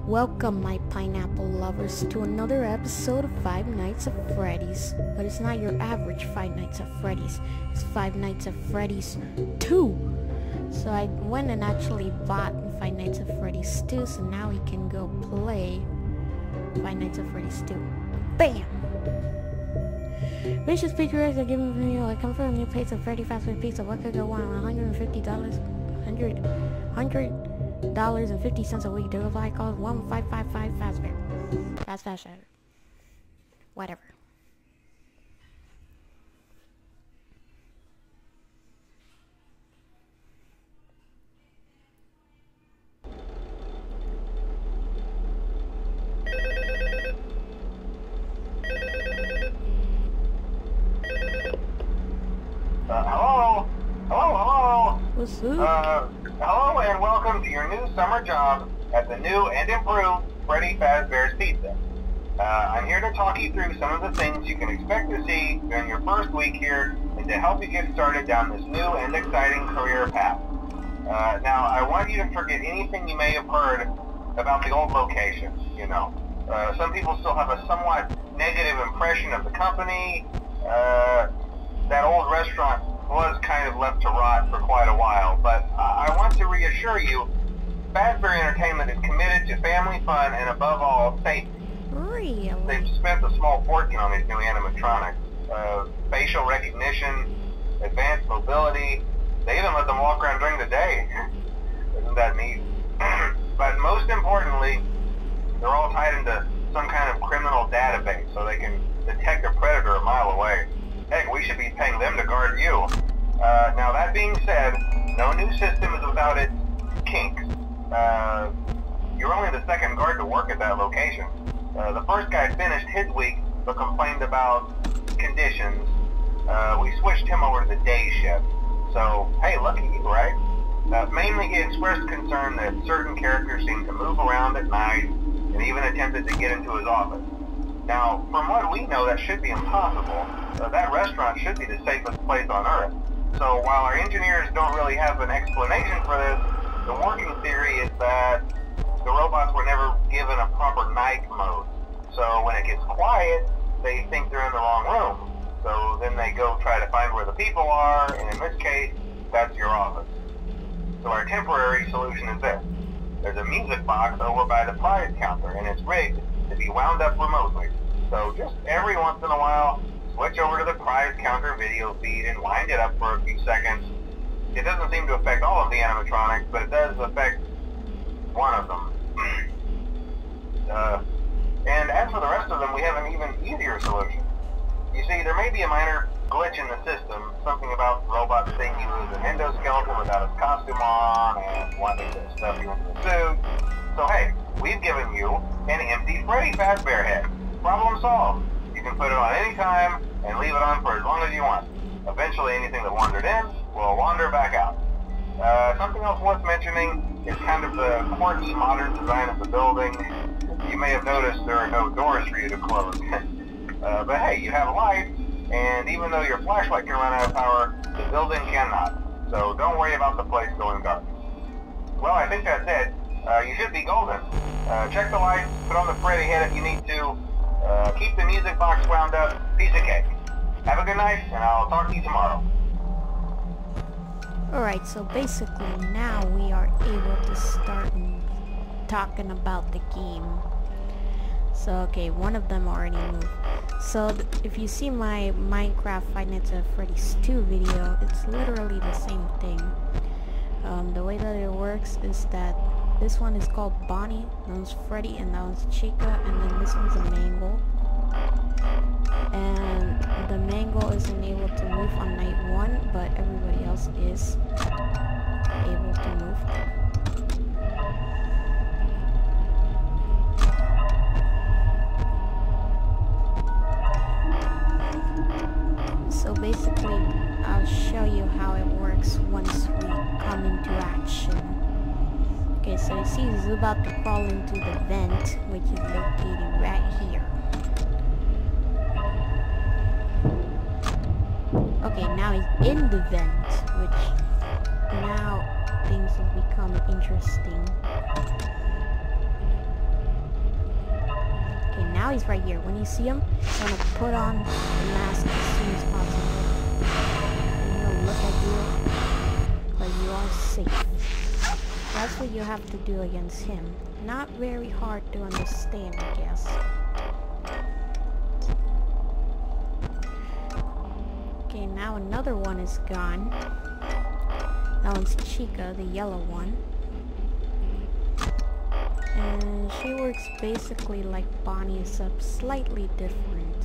Welcome, my pineapple lovers, to another episode of Five Nights at Freddy's. But it's not your average Five Nights at Freddy's. It's Five Nights at Freddy's 2. So I went and actually bought Five Nights at Freddy's 2, so now we can go play Five Nights at Freddy's 2. BAM! Vicious speakers are giving me a come from a new place of Freddy fast food pizza. What could go wrong? $150, $100.50 a week. Delivery cost $1,555 fast. Whatever. Hello. What's up? Hello and welcome to your new summer job at the new and improved Freddy Fazbear's Pizza. I'm here to talk you through some of the things you can expect to see during your first week here and to help you get started down this new and exciting career path. Now, I want you to forget anything you may have heard about the old location, you know. Some people still have a somewhat negative impression of the company. That old restaurant was kind of left to rot for quite a while, but I want to reassure you, Fazbear Entertainment is committed to family fun and above all, safety. Really? They've spent a small fortune on these new animatronics. Facial recognition, advanced mobility, they even let them walk around during the day. Isn't that neat? But most importantly, they're all tied into some kind of criminal database so they can detect a predator a mile away. Heck, we should be paying them to guard you. Now that being said, no new system is without its kinks. You're only the second guard to work at that location. The first guy finished his week but complained about conditions. We switched him over to the day shift. So, hey, lucky you, right? Mainly he expressed concern that certain characters seemed to move around at night and even attempted to get into his office. Now, from what we know, that should be impossible. That restaurant should be the safest place on Earth. So while our engineers don't really have an explanation for this, the working theory is that the robots were never given a proper night mode. So when it gets quiet, they think they're in the wrong room. So then they go try to find where the people are, and in this case, that's your office. So our temporary solution is this. There's a music box over by the prize counter, and it's rigged to be wound up remotely. So just every once in a while, switch over to the prize counter video feed and wind it up for a few seconds. It doesn't seem to affect all of the animatronics, but it does affect one of them. And as for the rest of them, we have an even easier solution. You see, there may be a minor glitch in the system, something about robots think he was an endoskeleton without his costume on and wanting to stuff you into the suit. So hey, we've given you an empty Freddy Fazbear head. Problem solved. You can put it on any time and leave it on for as long as you want. Eventually anything that wandered in will wander back out. Something else worth mentioning is kind of the quirky modern design of the building. You may have noticed there are no doors for you to close. But hey, you have light, and even though your flashlight can run out of power, the building cannot. So don't worry about the place going dark. Well, I think that's it. You should be golden. Check the lights, put on the Freddy head if you need to. Keep the music box wound up. Piece of cake. Have a good night, and I'll talk to you tomorrow. Alright, so basically now we are able to start talking about the game. So, okay, one of them already moved. So, if you see my Minecraft Five Nights at Freddy's 2 video, it's literally the same thing. The way that it works is that this one is called Bonnie, that one's Freddy, and that one's Chica, and then this one's a Mangle. And the Mangle isn't able to move on night 1, but everybody else is able to move. So basically, I'll show you how it works once we come into action. Okay, so you see he's about to crawl into the vent, which is located right here. Okay, now he's in the vent, which now things have become interesting. now he's right here. When you see him, you want to put on the mask as soon as possible. And he'll look at you like you are safe. That's what you have to do against him. Not very hard to understand, I guess. Okay, now another one is gone. That one's Chica, the yellow one. And she works basically like Bonnie, except slightly different.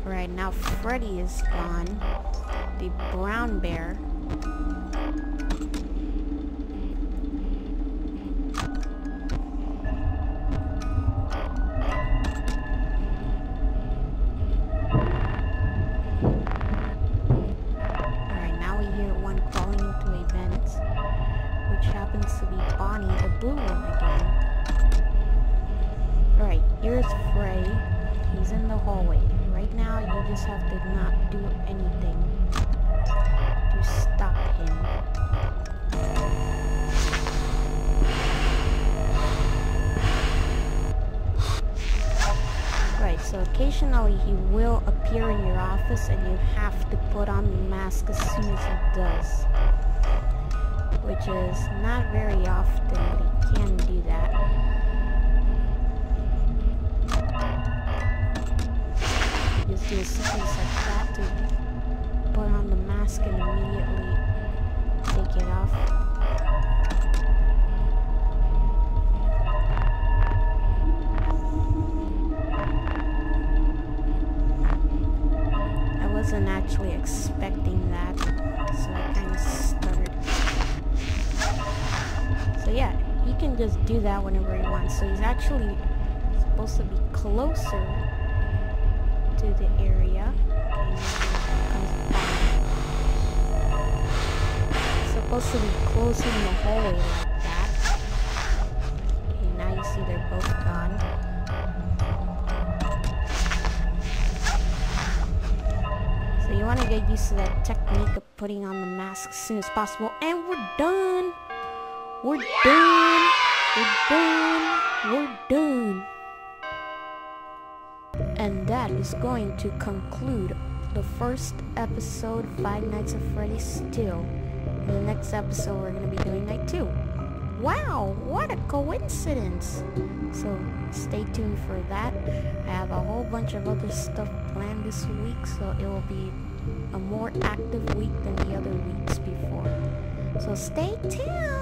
Alright, now Freddy is gone. The brown bear. Alright, now we hear one crawling into a vent, which happens to be Bonnie, the blue one again. Alright, here's Freddy. He's in the hallway. Right now, you just have to not do anything to stop him. Right, so occasionally he will appear in your office and you have to put on the mask as soon as he does. Which is not very often, but he can do that. Just do something like that to put on the mask and immediately take it off. I wasn't actually expecting that, so I kind of stuttered. So yeah, he can just do that whenever he wants. So he's actually supposed to be closer to the area. It's supposed to be closing the hallway like that. Okay, now you see they're both gone. So you want to get used to that technique of putting on the mask as soon as possible. And we're done! We're done! We're done! We're done! And that is going to conclude the first episode, Five Nights at Freddy's 2. In the next episode, we're going to be doing Night 2. Wow, what a coincidence! So, stay tuned for that. I have a whole bunch of other stuff planned this week, so it will be a more active week than the other weeks before. So stay tuned!